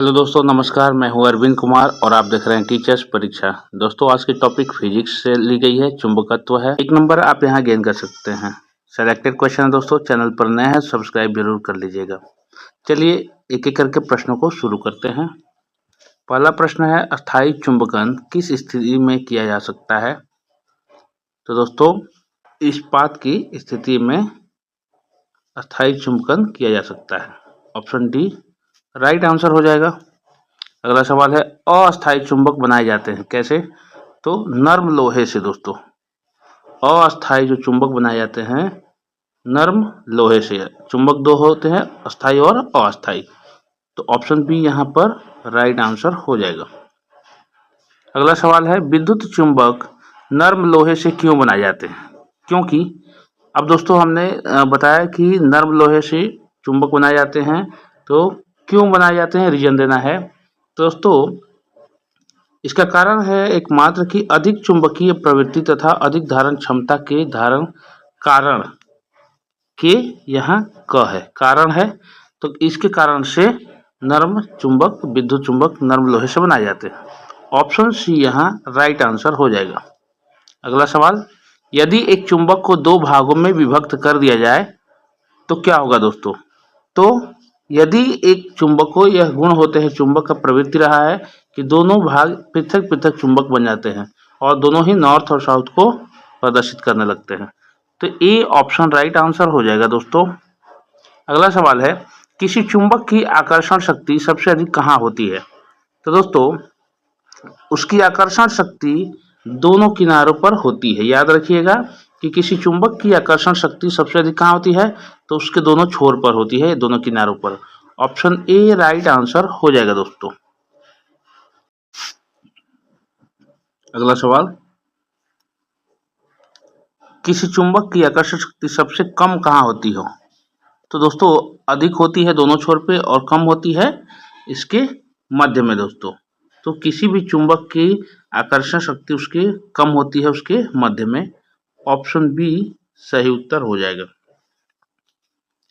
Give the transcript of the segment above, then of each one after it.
Hello दोस्तों, नमस्कार। मैं हूं अरविंद कुमार और आप देख रहे हैं टीचर्स परीक्षा। दोस्तों, आज की टॉपिक फिजिक्स से ली गई है, चुंबकत्व है। 1 नंबर आप यहां गेन कर सकते हैं। सेलेक्टेड क्वेश्चन है दोस्तों। चैनल पर नए हैं, सब्सक्राइब जरूर कर लीजिएगा। चलिए एक एक करके प्रश्नों को शुरू करते हैं। पहला प्रश्न है, अस्थायी चुंबकन किस स्थिति में किया जा सकता है? तो दोस्तों, इस्पात की स्थिति में अस्थायी चुंबकन किया जा सकता है। ऑप्शन डी राइट आंसर हो जाएगा। अगला सवाल है, अस्थायी चुंबक बनाए जाते हैं कैसे? तो नर्म लोहे से दोस्तों। अस्थायी जो चुंबक बनाए जाते हैं नर्म लोहे से। चुंबक दो होते हैं, अस्थायी और अस्थायी। तो ऑप्शन बी यहाँ पर राइट आंसर हो जाएगा। अगला सवाल है, विद्युत चुंबक नर्म लोहे से क्यों बनाए जाते हैं? क्योंकि अब दोस्तों हमने बताया कि नर्म लोहे से चुंबक बनाए जाते हैं। तो क्यों बनाए जाते हैं, रीजन देना है। दोस्तों, इसका कारण है एकमात्र कि अधिक चुंबकीय प्रवृत्ति तथा अधिक धारण क्षमता के धारण कारण के यहाँ क है, कारण है। तो इसके कारण से नर्म चुंबक, विद्युत चुंबक नर्म लोहे से बनाए जाते हैं। ऑप्शन सी यहाँ राइट आंसर हो जाएगा। अगला सवाल, यदि एक चुंबक को 2 भागों में विभक्त कर दिया जाए तो क्या होगा दोस्तों? तो यदि एक चुंबक को यह गुण होते हैं, चुंबक का प्रवृत्ति रहा है कि दोनों भाग पृथक पृथक चुंबक बन जाते हैं और दोनों ही नॉर्थ और साउथ को प्रदर्शित करने लगते हैं। तो ए ऑप्शन राइट आंसर हो जाएगा दोस्तों। अगला सवाल है, किसी चुंबक की आकर्षण शक्ति सबसे अधिक कहाँ होती है? तो दोस्तों, उसकी आकर्षण शक्ति दोनों किनारों पर होती है। याद रखिएगा कि किसी चुंबक की आकर्षण शक्ति सबसे अधिक कहाँ होती है? तो उसके दोनों छोर पर होती है, दोनों किनारों पर। ऑप्शन ए राइट आंसर हो जाएगा दोस्तों। अगला सवाल, किसी चुंबक की आकर्षण शक्ति सबसे कम कहाँ होती हो? तो दोस्तों, अधिक होती है दोनों छोर पे और कम होती है इसके मध्य में दोस्तों। तो किसी भी चुंबक की आकर्षण शक्ति उसके कम होती है उसके मध्य में। ऑप्शन बी सही उत्तर हो जाएगा।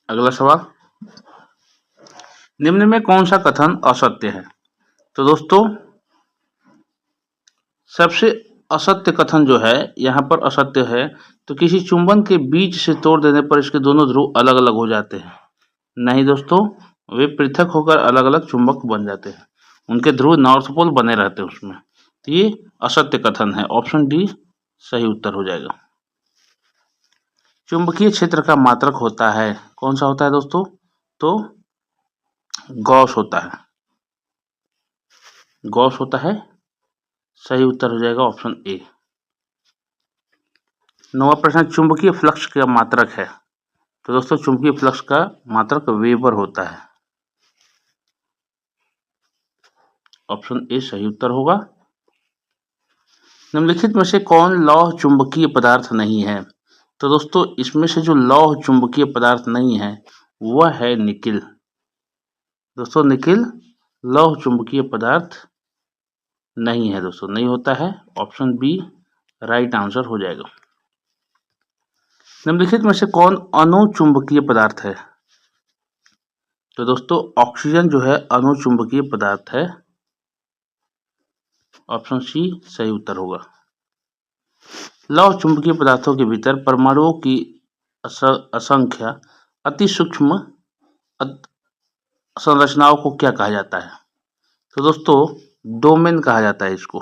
अगला सवाल, निम्न में कौन सा कथन असत्य है? तो दोस्तों, सबसे असत्य कथन जो है यहाँ पर असत्य है। तो किसी चुंबक के बीच से तोड़ देने पर इसके दोनों ध्रुव अलग अलग हो जाते हैं। नहीं दोस्तों, वे पृथक होकर अलग अलग चुंबक बन जाते हैं। उनके ध्रुव नॉर्थ पोल बने रहते हैं उसमें। तो ये असत्य कथन है। ऑप्शन डी सही उत्तर हो जाएगा। चुंबकीय क्षेत्र का मात्रक होता है, कौन सा होता है दोस्तों? तो गॉस होता है। गॉस होता है, सही उत्तर हो जाएगा ऑप्शन ए। 9वां प्रश्न, चुंबकीय फ्लक्स का मात्रक है। तो दोस्तों, चुंबकीय फ्लक्स का मात्रक वेबर होता है। ऑप्शन ए सही उत्तर होगा। निम्नलिखित में से कौन लौह चुंबकीय पदार्थ नहीं है? तो दोस्तों, इसमें से जो लौह चुंबकीय पदार्थ नहीं है वह है निकिल। दोस्तों, निकिल लौह चुंबकीय पदार्थ नहीं है दोस्तों, नहीं होता है। ऑप्शन बी राइट आंसर हो जाएगा। निम्नलिखित में से कौन अणुचुंबकीय पदार्थ है? तो दोस्तों, ऑक्सीजन जो है अणुचुंबकीय पदार्थ है। ऑप्शन सी सही उत्तर होगा। लौह चुंबकीय पदार्थों के भीतर परमाणुओं की असंख्य अति सूक्ष्म संरचनाओं को क्या कहा जाता है? तो दोस्तों, डोमेन कहा जाता है इसको।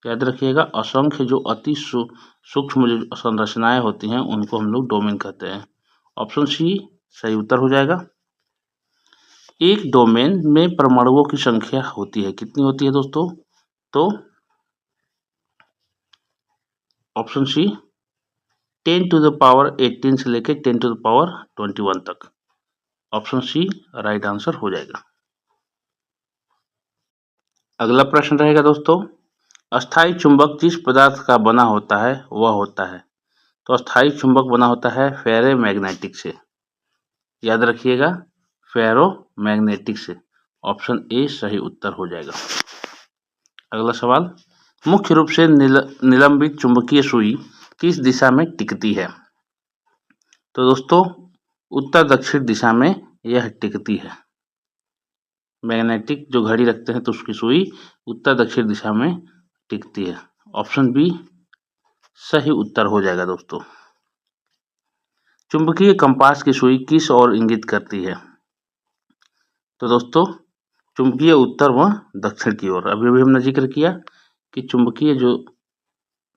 याद रखिएगा, असंख्य जो अति सूक्ष्म जो संरचनाएं होती हैं उनको हम लोग डोमेन कहते हैं। ऑप्शन सी सही उत्तर हो जाएगा। एक डोमेन में परमाणुओं की संख्या होती है, कितनी होती है दोस्तों? तो option C 10 to the power 18 से लेकर 10 टू द पावर 21 तक। ऑप्शन सी राइट आंसर हो जाएगा। अगला प्रश्न रहेगा दोस्तों, अस्थायी चुंबक जिस पदार्थ का बना होता है वह होता है। तो अस्थायी चुंबक बना होता है फेरोमैग्नेटिक से। याद रखिएगा, फेरोमैग्नेटिक से। ऑप्शन ए सही उत्तर हो जाएगा। अगला सवाल, मुख्य रूप से निलंबित चुंबकीय सुई किस दिशा में टिकती है? तो दोस्तों, उत्तर दक्षिण दिशा में यह टिकती है। मैग्नेटिक जो घड़ी रखते हैं तो उसकी सुई उत्तर दक्षिण दिशा में टिकती है। ऑप्शन बी सही उत्तर हो जाएगा दोस्तों। चुंबकीय कंपास की सुई किस ओर इंगित करती है? तो दोस्तों चुंबकीय उत्तर व दक्षिण की ओर। अभी अभी हमने जिक्र किया कि चुंबकीय जो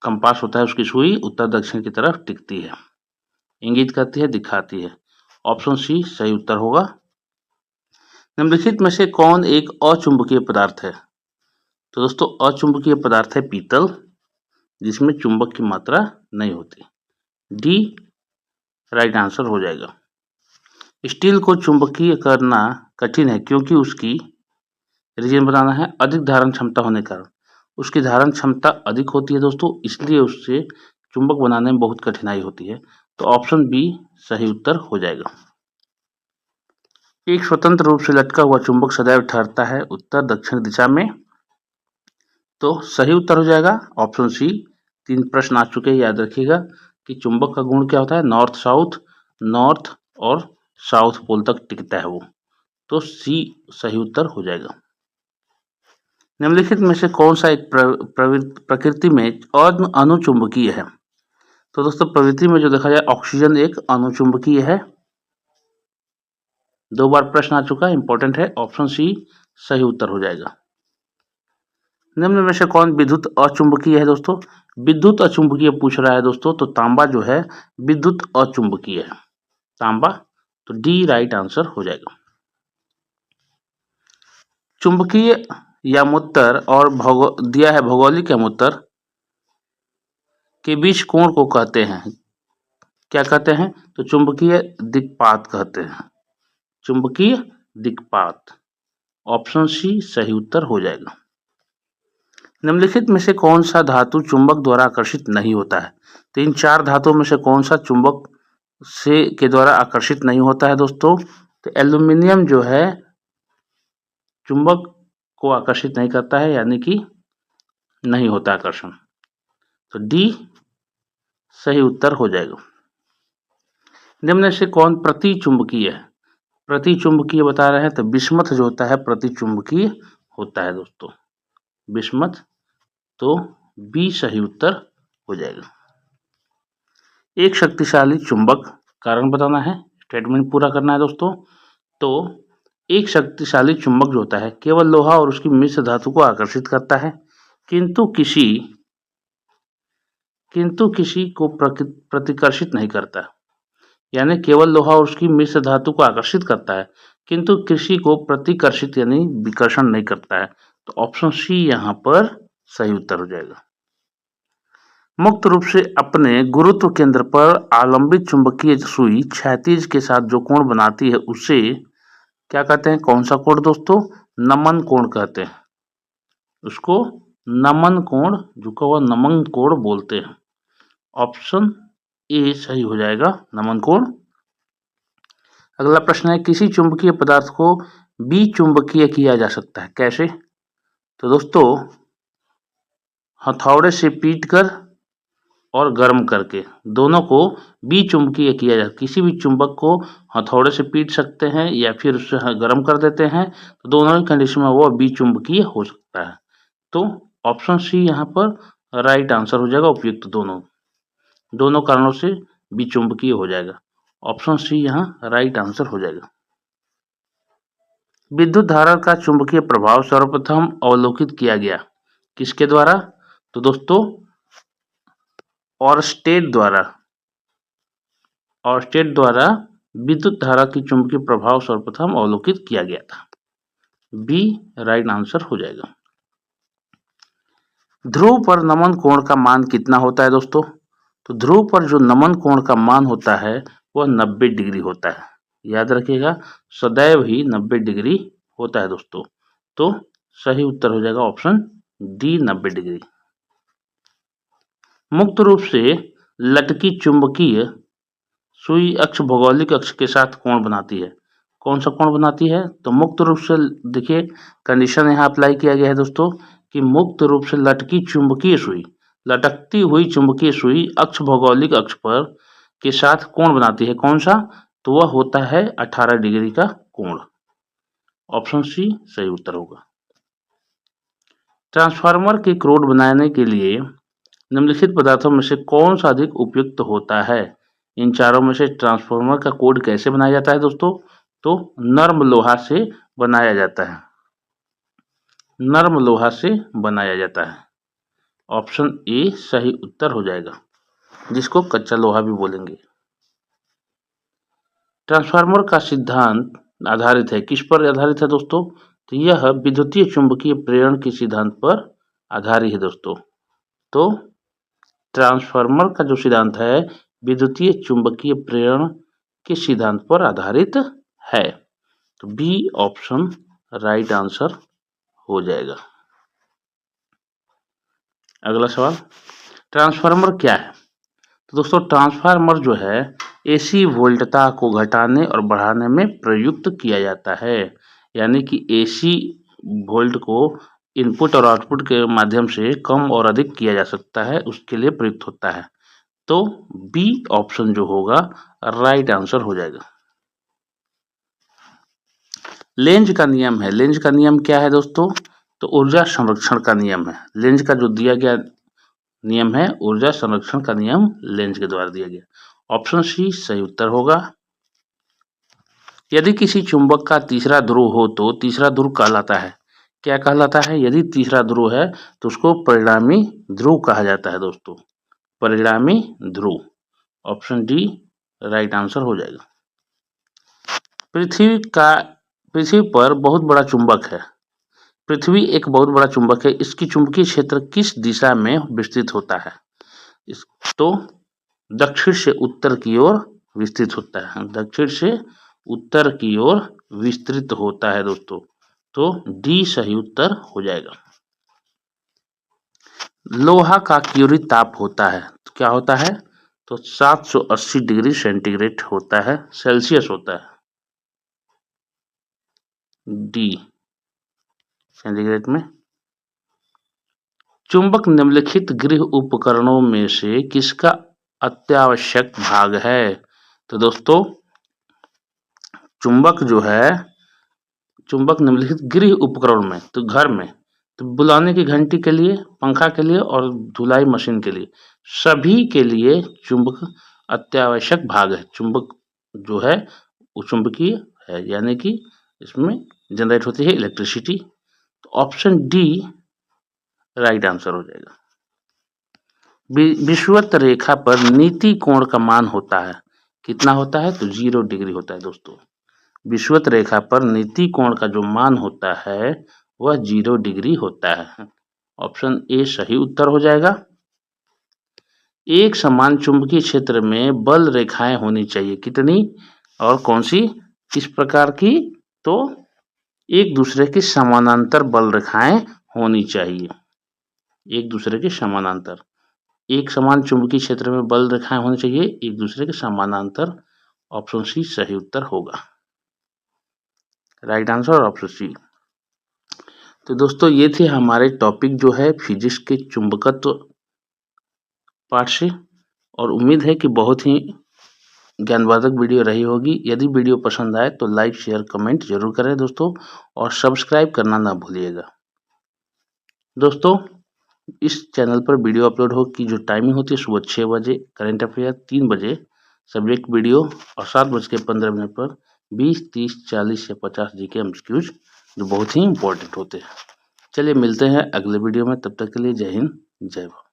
कंपास होता है उसकी सुई उत्तर दक्षिण की तरफ टिकती है, इंगित करती है, दिखाती है। ऑप्शन सी सही उत्तर होगा। निम्नलिखित में से कौन एक अचुंबकीय पदार्थ है? तो दोस्तों अचुंबकीय पदार्थ है पीतल, जिसमें चुंबक की मात्रा नहीं होती। डी राइट आंसर हो जाएगा। स्टील को चुंबकीय करना कठिन है क्योंकि उसकी रीजन बनाना है अधिक धारण क्षमता होने के कारण। उसकी धारण क्षमता अधिक होती है दोस्तों, इसलिए उससे चुंबक बनाने में बहुत कठिनाई होती है। तो ऑप्शन बी सही उत्तर हो जाएगा। एक स्वतंत्र रूप से लटका हुआ चुंबक सदैव ठहरता है उत्तर दक्षिण दिशा में। तो सही उत्तर हो जाएगा ऑप्शन सी। 3 प्रश्न आ चुके हैं, याद रखिएगा कि चुंबक का गुण क्या होता है, नॉर्थ साउथ, नॉर्थ और साउथ पोल तक टिकता है वो। तो सी सही उत्तर हो जाएगा। निम्नलिखित में से कौन सा एक प्रकृति में अनुचुंबकीय है? तो दोस्तों प्रवृत्ति में जो देखा जाए ऑक्सीजन एक अनुचुंबकीय है। 2 बार प्रश्न आ चुका है, इंपॉर्टेंट है। ऑप्शन सी सही उत्तर हो जाएगा। निम्न में से कौन विद्युत अचुंबकीय है दोस्तों? विद्युत अचुंबकीय पूछ रहा है दोस्तों, तो तांबा जो है विद्युत अचुंबकीय है, तांबा। तो डी राइट आंसर हो जाएगा। चुंबकीय यामोत्तर और दिया है भौगोलिक यामोत्तर के बीच कोण को कहते हैं, क्या कहते हैं? तो चुंबकीय दिक्पात कहते हैं, चुंबकीय दिक्पात। ऑप्शन सी सही उत्तर हो जाएगा। निम्नलिखित में से कौन सा धातु चुंबक द्वारा आकर्षित नहीं होता है? तो इन 4 धातुओं में से कौन सा चुंबक से के द्वारा आकर्षित नहीं होता है दोस्तों? तो एल्यूमिनियम जो है चुंबक को आकर्षित नहीं करता है, यानी कि नहीं होता आकर्षण। तो डी सही उत्तर हो जाएगा। निम्न से कौन प्रतिचुंबकीय है? प्रतिचुंबकीय बता रहे हैं, तो बिस्मथ जो होता है प्रतिचुंबकीय होता है दोस्तों, बिस्मथ। तो बी सही उत्तर हो जाएगा। एक शक्तिशाली चुंबक, कारण बताना है, स्टेटमेंट पूरा करना है दोस्तों। तो एक शक्तिशाली चुंबक जो होता है केवल लोहा और उसकी मिश्र धातु को आकर्षित करता है, किंतु किसी को प्रतिकर्षित नहीं करता। यानी केवल लोहा और उसकी मिश्र धातु को आकर्षित करता है, किंतु किसी को प्रतिकर्षित यानी विकर्षण नहीं करता है। तो ऑप्शन सी यहाँ पर सही उत्तर हो जाएगा। मुक्त रूप से अपने गुरुत्व केंद्र पर आलंबित चुंबकीय सुई क्षैतिज के साथ जो कोण बनाती है उसे क्या कहते हैं? कौन सा कोण दोस्तों? नमन कोण कहते हैं उसको, नमन कोण, झुका हुआ नमन कोण बोलते हैं। ऑप्शन ए सही हो जाएगा, नमन कोण। अगला प्रश्न है किसी चुंबकीय पदार्थ को विचुंबकीय किया जा सकता है, कैसे? तो दोस्तों हथौड़े से पीटकर और गर्म करके, दोनों को विचुंबकीय किया जा। किसी भी चुंबक को हथौड़े से पीट सकते हैं या फिर उससे गर्म कर देते हैं, तो दोनों ही कंडीशन में वो विचुंबकीय हो सकता है। तो ऑप्शन सी यहाँ पर राइट आंसर हो जाएगा, उपयुक्त दोनों कारणों से विचुंबकीय हो जाएगा। ऑप्शन सी यहाँ राइट आंसर हो जाएगा। विद्युत धारा का चुंबकीय प्रभाव सर्वप्रथम अवलोकित किया गया किसके द्वारा? तो दोस्तों ऑरस्टेड द्वारा विद्युत धारा की चुंबकीय प्रभाव सर्वप्रथम अवलोकित किया गया था। बी राइट आंसर हो जाएगा। ध्रुव पर नमन कोण का मान कितना होता है दोस्तों? तो ध्रुव पर जो नमन कोण का मान होता है वह 90 डिग्री होता है, याद रखिएगा, सदैव ही 90 डिग्री होता है दोस्तों। तो सही उत्तर हो जाएगा ऑप्शन डी 90 डिग्री। मुक्त रूप से लटकी चुंबकीय सुई अक्ष भौगोलिक अक्ष के साथ कोण बनाती है, कौन सा कोण बनाती है? तो मुक्त रूप से, देखिए कंडीशन यहाँ अप्लाई किया गया है दोस्तों कि मुक्त रूप से लटकी चुंबकीय सुई, लटकती हुई चुंबकीय सुई अक्ष भौगोलिक अक्ष पर के साथ कोण बनाती है, कौन सा? तो वह होता है 18 डिग्री का कोण। ऑप्शन सी सही उत्तर होगा। ट्रांसफार्मर के क्रोड बनाने के लिए निम्नलिखित पदार्थों में से कौन सा अधिक उपयुक्त होता है? इन चारों में से ट्रांसफार्मर का कोड कैसे बनाया जाता है दोस्तों? तो नर्म लोहा से बनाया जाता है। नर्म लोहा से बनाया जाता है। ऑप्शन ए सही उत्तर हो जाएगा, जिसको कच्चा लोहा भी बोलेंगे। ट्रांसफार्मर का सिद्धांत आधारित है, किस पर आधारित है दोस्तों? तो यह विद्युतीय चुंबकीय प्रेरण के सिद्धांत पर आधारित है दोस्तों। तो ट्रांसफार्मर का जो सिद्धांत है विद्युतीय चुंबकीय प्रेरण के सिद्धांत पर आधारित है। तो बी ऑप्शन राइट आंसर हो जाएगा। अगला सवाल, ट्रांसफार्मर क्या है? तो दोस्तों ट्रांसफार्मर जो है एसी वोल्टता को घटाने और बढ़ाने में प्रयुक्त किया जाता है। यानी कि एसी वोल्ट को इनपुट और आउटपुट के माध्यम से कम और अधिक किया जा सकता है, उसके लिए प्रयुक्त होता है। तो बी ऑप्शन जो होगा राइट आंसर हो जाएगा। लेंज का नियम है। लेंज का नियम क्या है दोस्तों? तो ऊर्जा संरक्षण का नियम है। लेंज का जो दिया गया नियम है ऊर्जा संरक्षण का नियम लेंज के द्वारा दिया गया। ऑप्शन सी सही उत्तर होगा। यदि किसी चुंबक का तीसरा ध्रुव हो तो तीसरा ध्रुव कहलाता है, क्या कहलाता है? यदि तीसरा ध्रुव है तो उसको परिणामी ध्रुव कहा जाता है दोस्तों। परिणामी ध्रुव। ऑप्शन डी राइट आंसर हो जाएगा। पृथ्वी पर बहुत बड़ा चुंबक है। पृथ्वी एक बहुत बड़ा चुंबक है, इसकी चुंबकीय क्षेत्र किस दिशा में विस्तृत होता है? तो दक्षिण से उत्तर की ओर विस्तृत होता है। दक्षिण से उत्तर की ओर विस्तृत होता है दोस्तों। तो डी सही उत्तर हो जाएगा। लोहा का क्यूरी ताप होता है, तो क्या होता है? तो 780 डिग्री सेंटीग्रेड होता है, सेल्सियस होता है। डी सेंटीग्रेड में। चुंबक निम्नलिखित गृह उपकरणों में से किसका अत्यावश्यक भाग है? तो दोस्तों चुंबक जो है, चुंबक निम्नलिखित गृह उपकरण में, तो घर में, तो बुलाने की घंटी के लिए, पंखा के लिए और धुलाई मशीन के लिए, सभी के लिए चुंबक अत्यावश्यक भाग है। चुंबक जो है वो चुंबकीय है, यानी कि इसमें जनरेट होती है इलेक्ट्रिसिटी। तो ऑप्शन डी राइट आंसर हो जाएगा। विषुवत रेखा पर नीति कोण का मान होता है, कितना होता है? तो 0 डिग्री होता है दोस्तों। विषुवत रेखा पर नीति कोण का जो मान होता है वह 0 डिग्री होता है। ऑप्शन ए सही उत्तर हो जाएगा। एक समान चुंबकीय क्षेत्र में बल रेखाएं होनी चाहिए, कितनी और कौन सी, किस प्रकार की? तो एक दूसरे के समानांतर बल रेखाएं होनी चाहिए। एक दूसरे के समानांतर, एक समान चुंबकीय क्षेत्र में बल रेखाएं होनी चाहिए एक दूसरे के समानांतर। ऑप्शन सी सही उत्तर होगा। Right answer option C. तो दोस्तों ये थे हमारे टॉपिक जो है फिजिक्स के चुंबकत्व पार्ट से, और उम्मीद है कि बहुत ही ज्ञानवर्धक वीडियो रही होगी। यदि वीडियो पसंद आए तो लाइक शेयर कमेंट जरूर करें दोस्तों, और सब्सक्राइब करना ना भूलिएगा दोस्तों। इस चैनल पर वीडियो अपलोड हो की जो टाइमिंग होती है सुबह 6 बजे करंट अफेयर, 3 बजे सब्जेक्ट वीडियो और 7:15 पर 20, 30, 40 या 50 जीके एमसीक्यूज जो बहुत ही इंपॉर्टेंट होते हैं। चलिए मिलते हैं अगले वीडियो में, तब तक के लिए जय हिंद जय भारत।